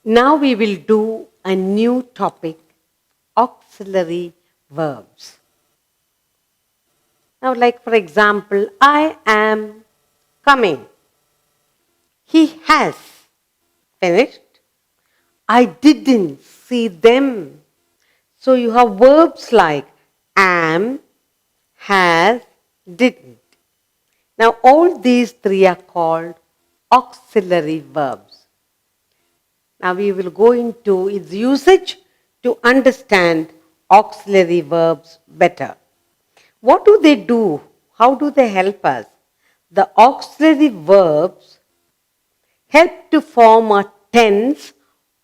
Now we will do a new topic, auxiliary verbs. Now, like for example, I am coming. He has finished. I didn't see them. So you have verbs like am, has, didn't. Now all these three are called auxiliary verbs. Now we will go into its usage to understand auxiliary verbs better. What do they do? How do they help us? The auxiliary verbs help to form a tense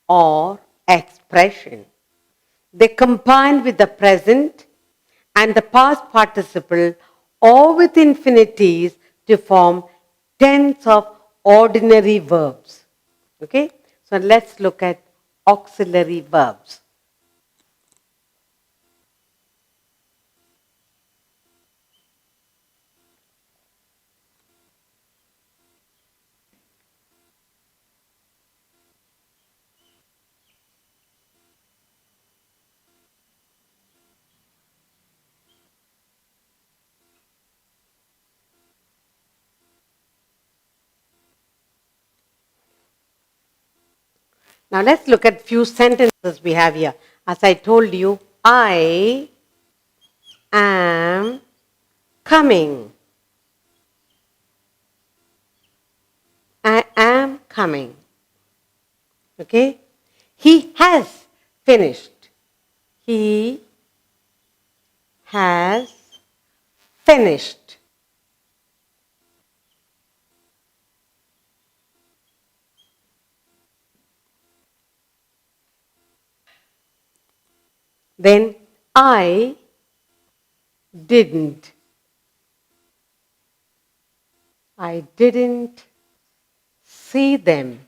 or expression. They combine with the present and the past participle or with infinitives to form tense of ordinary verbs. Okay? So let's look at auxiliary verbs. Now let's look at few sentences we have here. As I told you, I am coming. I am coming. Okay? He has finished. He has finished. Then I didn't. I didn't see them.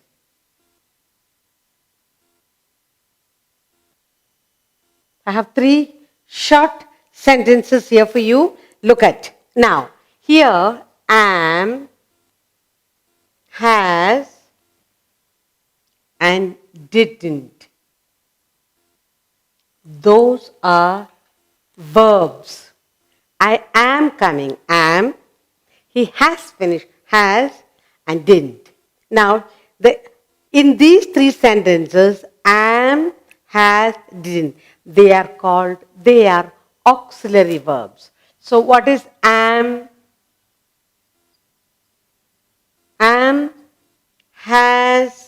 I have three short sentences here for you. Look at. Now, here am, has, and didn't. Those are verbs. I am coming, am. He has finished, has, and didn't. Now, in these three sentences, am, has, didn't, they are auxiliary verbs. So what is am? Am, has,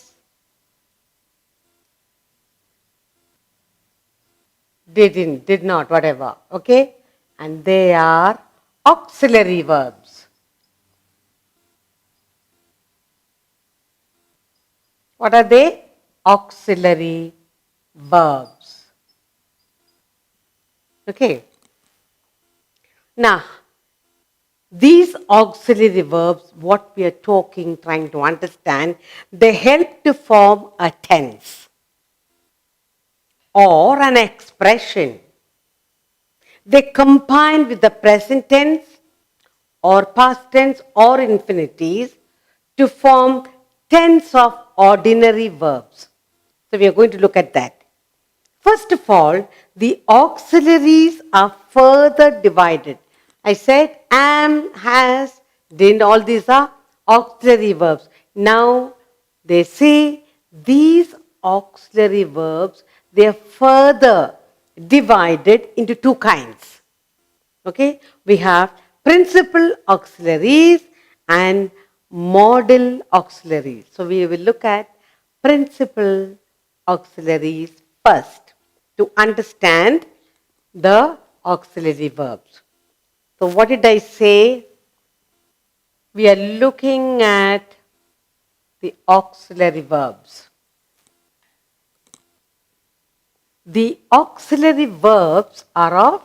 didn't, did not, whatever. Okay? And they are auxiliary verbs. What are they? Auxiliary verbs. Okay. Now, these auxiliary verbs, what we are trying to understand, they help to form a tense or an expression. They combine with the present tense or past tense or infinitives to form tense of ordinary verbs. So we are going to look at that. First of all, the auxiliaries are further divided. I said am, has, didn't, all these are auxiliary verbs. Now they say these auxiliary verbs, they are further divided into two kinds. Okay, we have principal auxiliaries and modal auxiliaries. So we will look at principal auxiliaries first to understand the auxiliary verbs. So what did I say? We are looking at the auxiliary verbs. The auxiliary verbs are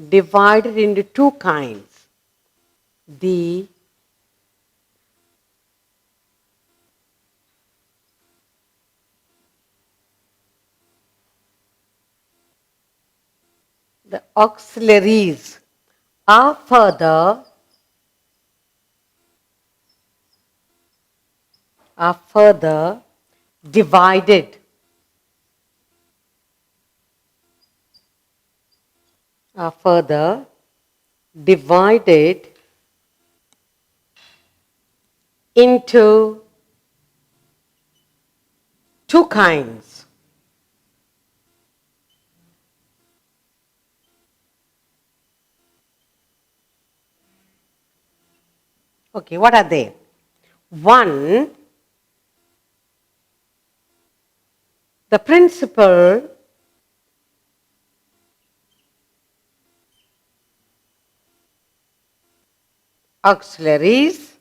divided into two kinds. The auxiliaries are further divided are further divided into two kinds. Okay, what are they? One, the principal auxiliaries,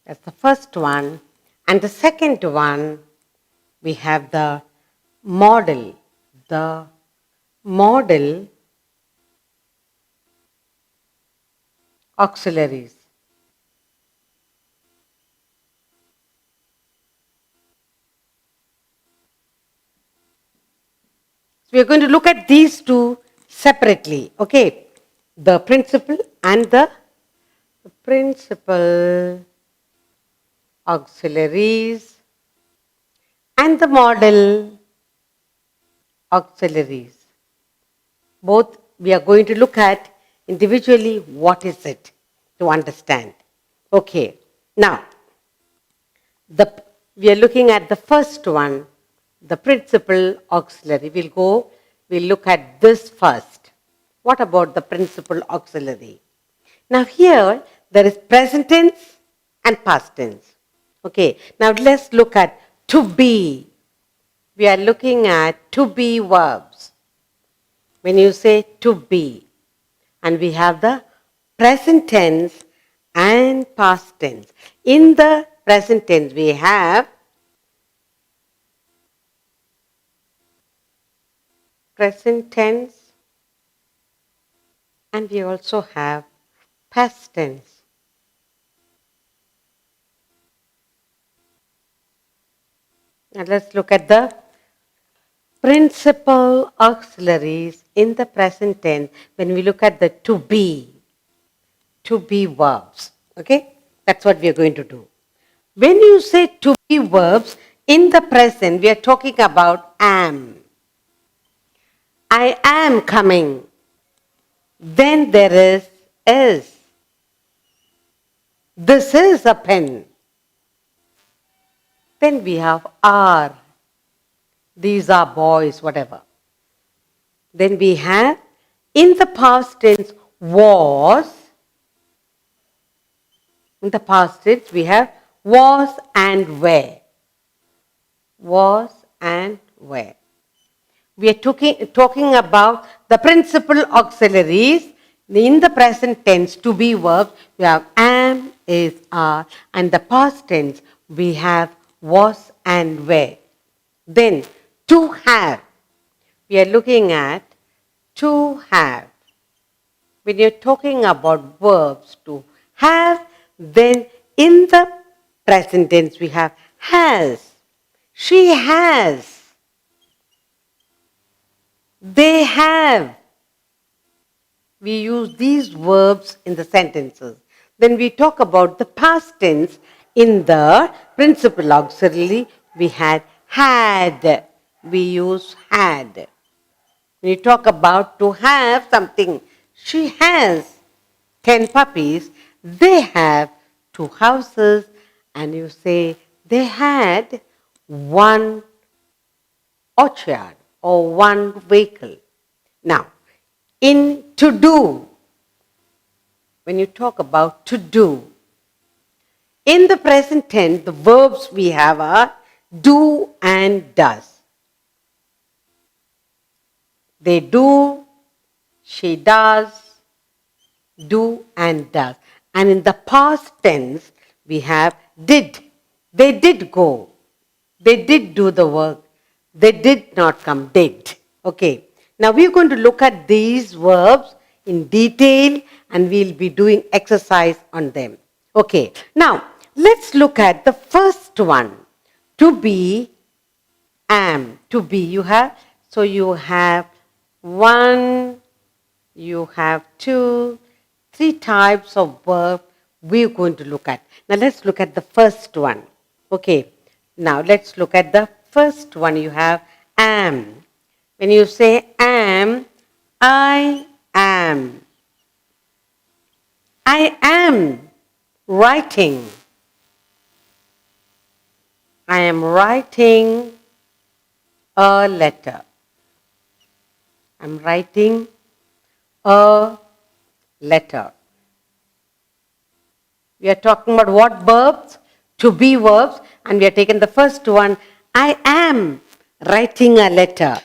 that's the first one. And the second one, we have the model auxiliaries. So we are going to look at these two separately, okay? The principal and the principal auxiliaries and the model auxiliaries. Both we are going to look at individually what is it to understand. Okay, now the, we are looking at the first one, the principal auxiliary. We'll look at this first. What about the principal auxiliary? Now here there is present tense and past tense. Okay, now let's look at to be. We are looking at to be verbs. When you say to be, and we have the present tense and past tense. In the present tense, we have present tense and we also have past tense. Now let's look at the principal auxiliaries in the present tense when we look at the to be verbs. Okay? That's what we are going to do. When you say to be verbs in the present, we are talking about am. I am coming. Then there is. This is a pen. Then we have are. These are boys, whatever. Then we have in the past tense was. In the past tense we have was and were. Was and were. We are talking about the principal auxiliaries in the present tense to be verbs. We have am, is, are, and the past tense we have was and were. Then to have. We are looking at to have. When you're talking about verbs to have, then in the present tense we have has. She has. They have. We use these verbs in the sentences. Then we talk about the past tense. In the principal auxiliary, we had. We use had. When you talk about to have something, she has 10 puppies. They have 2 houses. And you say they had 1 orchard or 1 vehicle. Now, in to do, when you talk about to do, in the present tense, the verbs we have are do and does. They do, she does, do and does. And in the past tense, we have did. They did go. They did do the work. They did not come, did. Okay. Now we're going to look at these verbs in detail and we'll be doing exercise on them. Okay. Now let's look at the first one. To be, am. To be, you have. So you have 1, you have 2, Three types of verb we're going to look at. Now let's look at the first one. Okay, now let's look at the first one. You have am. When you say am, I am. I am writing. I am writing a letter. I'm writing a letter. We are talking about what verbs? To be verbs. And we are taking the first one. I am writing a letter.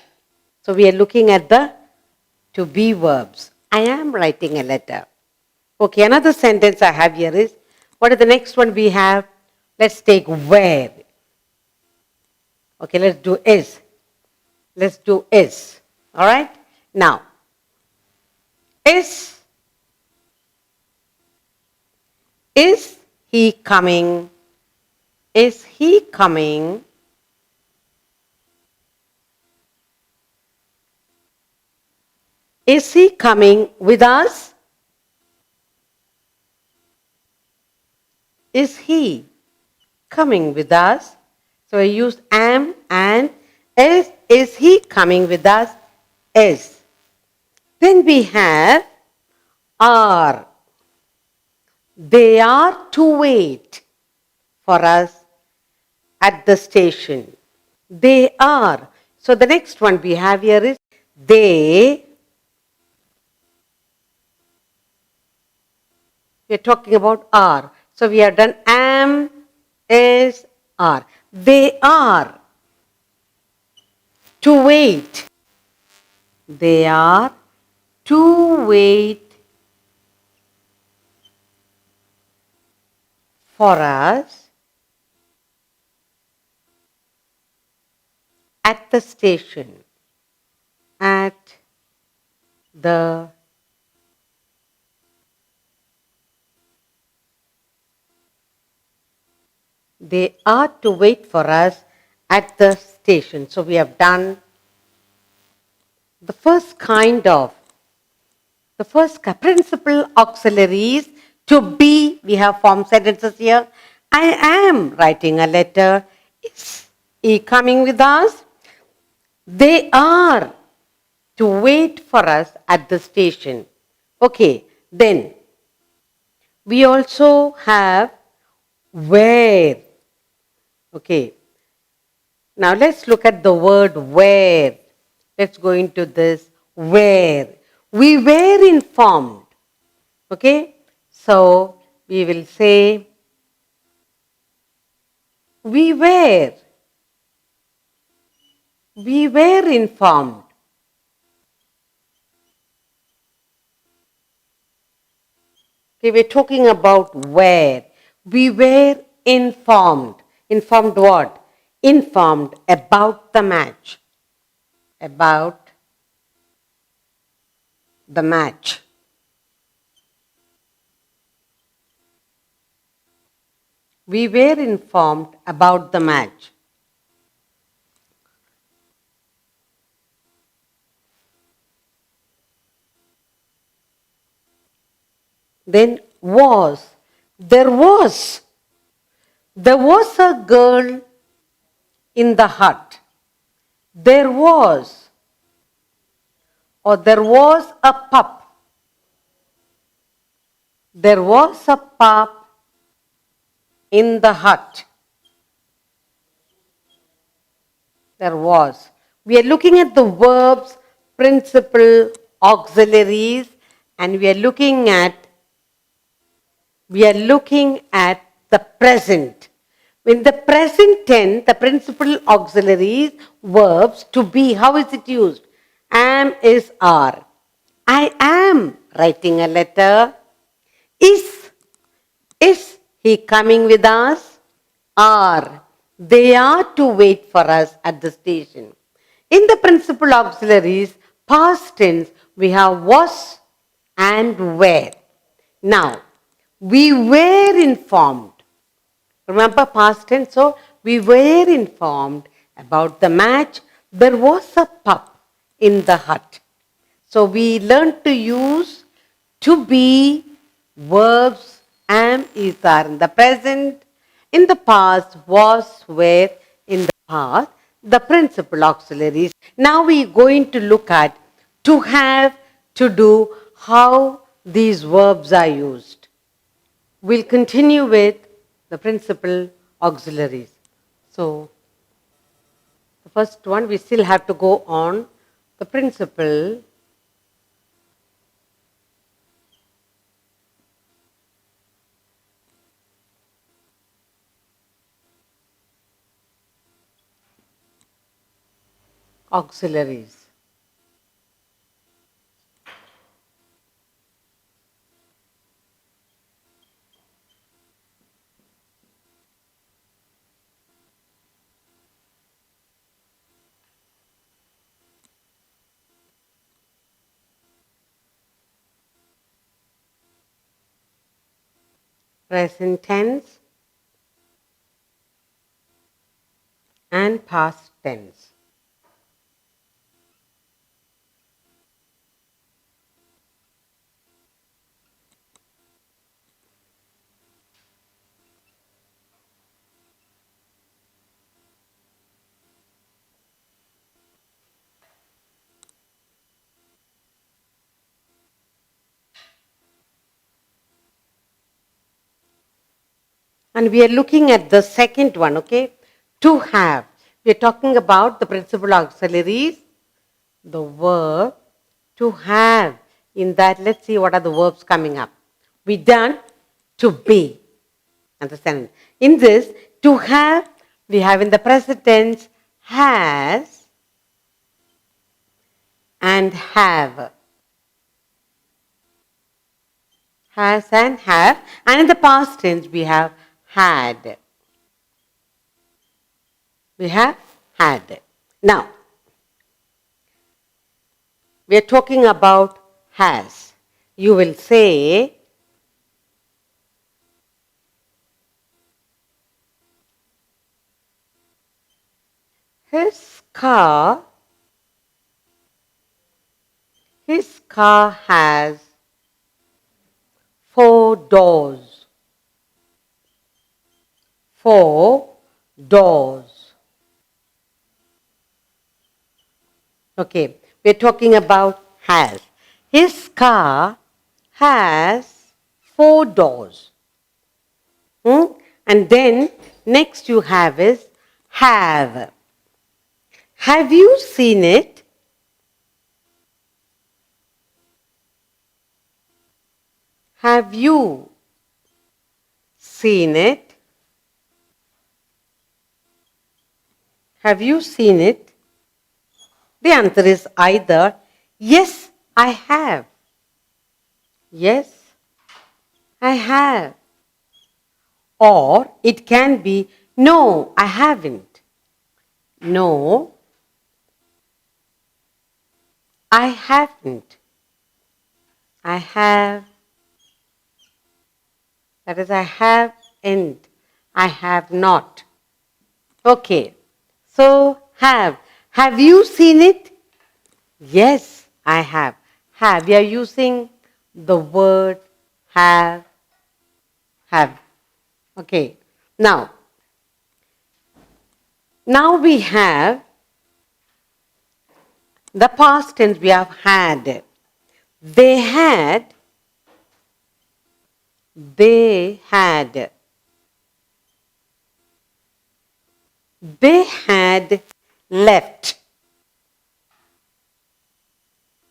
So we are looking at the to be verbs. I am writing a letter. Okay, another sentence I have here is, what is the next one we have? Let's take where. Okay, let's do is. Let's do is. All right? Now, is he coming? Is he coming? Is he coming with us? Is he coming with us? So I used am and is he coming with us? Is. Then we have are. They are to wait for us at the station. They are. So the next one we have here is they. We are talking about are. So we have done am, is, are. They are to wait. They are to wait for us at the station. At the They are to wait for us at the station. So we have done the first principal auxiliaries. To be, we have formed sentences here. I am writing a letter. Is he coming with us? They are to wait for us at the station. Okay, then we also have where. Okay, now let's look at the word where. Let's go into this where. We were informed. Okay, so we will say we were. We were informed. Okay, we're talking about where. We were informed. Informed what? Informed about the match. About the match. We were informed about the match. Then was. There was. There was a girl in the hut. There was. Or there was a pup. There was a pup in the hut. There was. We are looking at the verbs, principal, auxiliaries, and we are looking at the present. In the present tense, the principal auxiliaries, verbs, to be, how is it used? Am, is, are. I am writing a letter. Is he coming with us? Are. They are to wait for us at the station. In the principal auxiliaries, past tense, we have was and were. Now, we were informed. Remember past tense, so we were informed about the match. There was a pup in the hut. So we learned to use to be Verbs am, is, are in the present. In the past, was, were in the past. The principal auxiliaries. Now we are going to look at to have, to do, how these verbs are used. We'll continue with the principal auxiliaries. So, the first one, we still have to go on the principal auxiliaries. Present tense and past tense. And we are looking at the second one, okay? To have. We are talking about the principal auxiliaries, the verb to have. In that, let's see what are the verbs coming up. We done to be. Understand? In this, to have, we have in the present tense has and have. Has and have. And in the past tense, we have had. We have had. Now, we are talking about has. You will say, his car has 4 doors. 4 doors. Okay, we're talking about has. His car has 4 doors. And then next you have is have. Have you seen it? Have you seen it? Have you seen it? The answer is either yes, I have. Yes, I have. Or it can be no, I haven't. No, I haven't. I have. That is, I have and I have not. Okay. So have. Have you seen it? Yes, I have. Have. We are using the word have. Have. Okay. Now we have the past tense. We have had. They had. They had. They had left.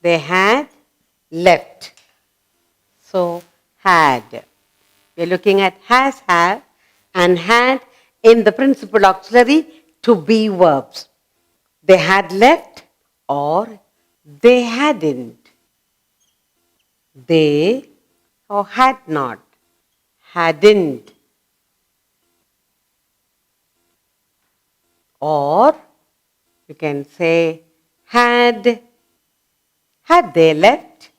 They had left. So had. We're looking at has, have, and had in the principal auxiliary to be verbs. They had left or they hadn't. They or had not. Hadn't. Or you can say had. Had they left?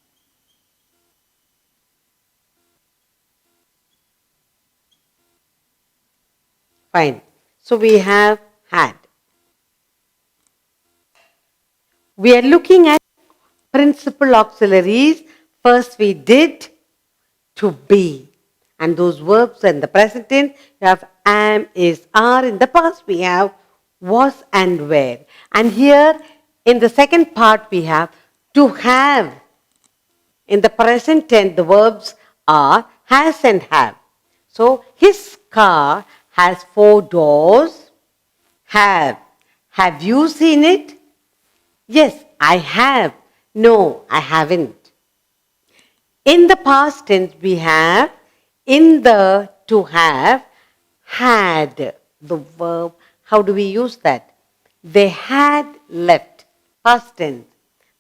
Fine. So we have had. We are looking at principal auxiliaries. First we did, to be. And those verbs in the present tense, you have am, is, are. In the past, we have was and were. And here, in the second part, we have to have. In the present tense, the verbs are has and have. So, his car has 4 doors. Have. Have you seen it? Yes, I have. No, I haven't. In the past tense, we have in the to have had the verb. How do we use that? They had left. Past tense.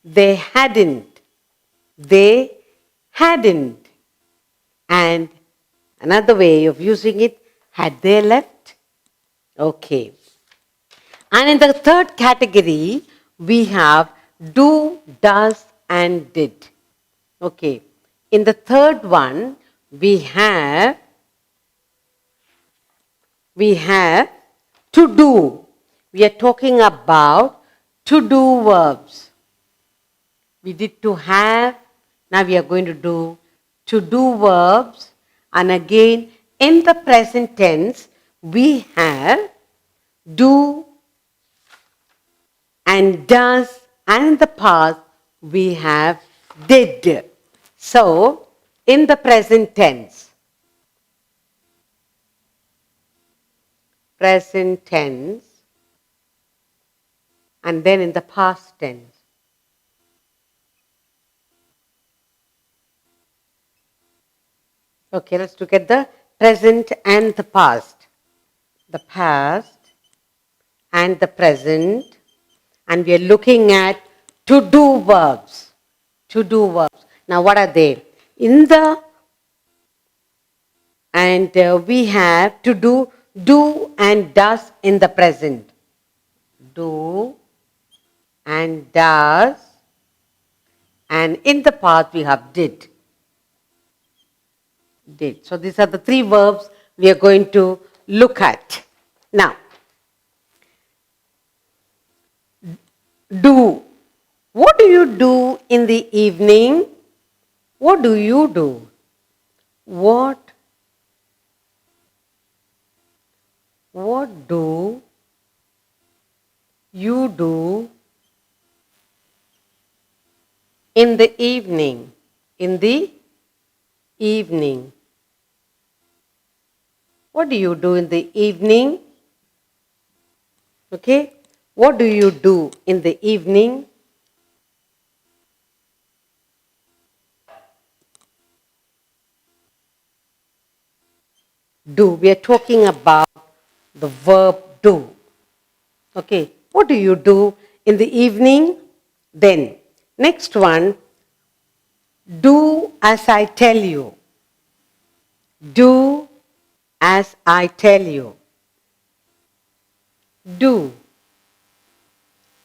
They hadn't. They hadn't. And another way of using it, had they left? Okay. And in the third category, we have do, does, and did. Okay. In the third one, we have to do. We are talking about to do verbs. We did to have, now we are going to do verbs. And again, in the present tense, we have do and does, and in the past, we have did. So, in the present tense, and then in the past tense. Okay, let's look at the present and the past. The past and the present, and we are looking at to do verbs. To do verbs. Now, what are they? In the and we have to do and does in the present. Do and does, and in the past we have did. Did. So these are the 3 verbs we are going to look at. Now, do. What do you do in the evening? What do you do? What do you do in the evening? In the evening. What do you do in the evening? Okay. What do you do in the evening? Do. We are talking about the verb do. Okay. What do you do in the evening? Then, next one, do as I tell you. Do as I tell you. Do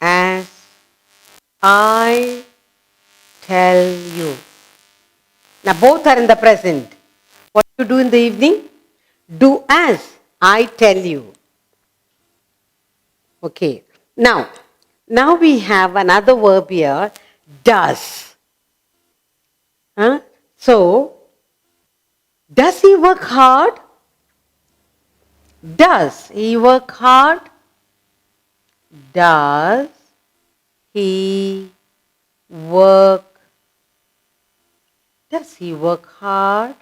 as I tell you. Now both are in the present. What do you do in the evening? Do as I tell you. Okay. Now we have another verb here, does. Huh? So, does he work hard? Does he work hard? Does he work? Does he work hard?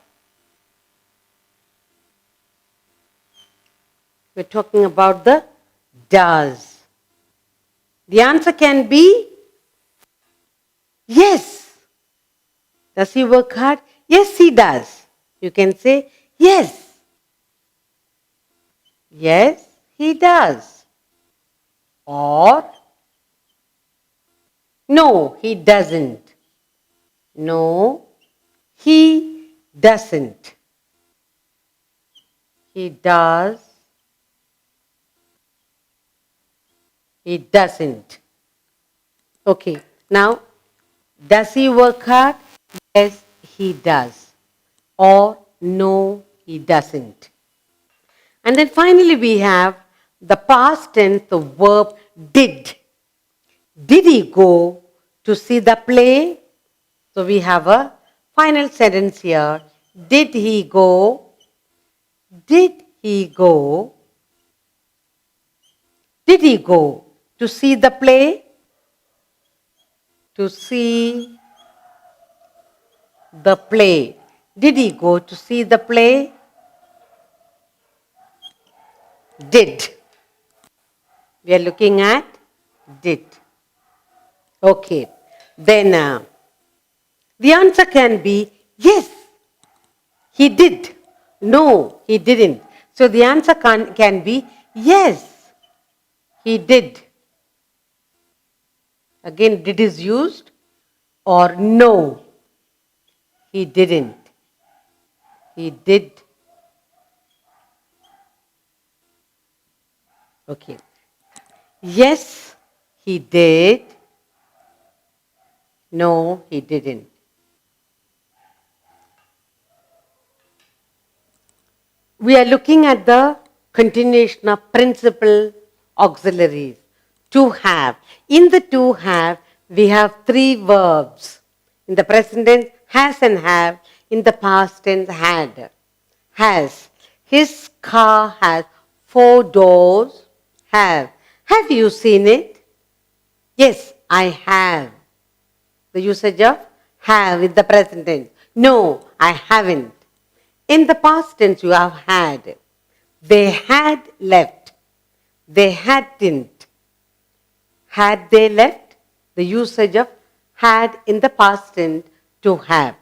We're talking about the does. The answer can be yes. Does he work hard? Yes, he does. You can say yes. Yes, he does. Or no, he doesn't. No, he doesn't. He does. He doesn't. Okay, now, does he work hard? Yes, he does. Or no, he doesn't. And then finally we have the past tense, the verb did. Did he go to see the play? So we have a final sentence here. Did he go? Did he go? Did he go to see the play? To see the play. Did he go to see the play? Did. We are looking at did. Okay. Then the answer can be yes, he did. No, he didn't. So the answer can be yes, he did. Again, did is used, or no, he didn't. He did. Okay. Yes, he did. No, he didn't. We are looking at the continuation of principal auxiliaries. To have. In the to have, we have three verbs. In the present tense, has and have. In the past tense, had. Has. His car has 4 doors. Have. Have you seen it? Yes, I have. The usage of have in the present tense. No, I haven't. In the past tense, you have had. They had left. They hadn't. Had they left? The usage of had in the past tense to have.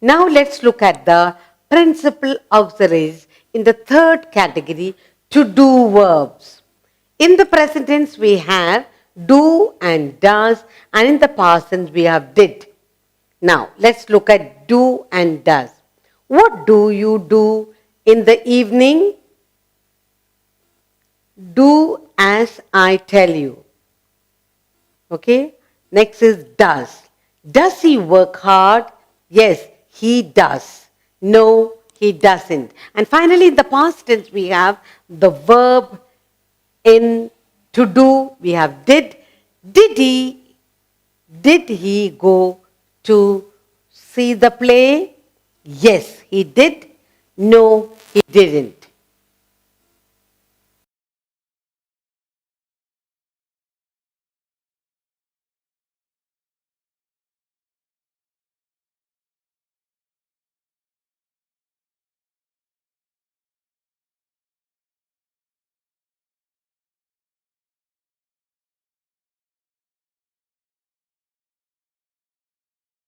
Now let's look at the principal auxiliaries in the third category, to do verbs. In the present tense, we have do and does, and in the past tense, we have did. Now, let's look at do and does. What do you do in the evening? Do as I tell you. Okay? Next is does. Does he work hard? Yes, he does. No, he doesn't. And finally, in the past tense, we have the verb in to do. We have did. Did he go to see the play? Yes, he did. No, he didn't.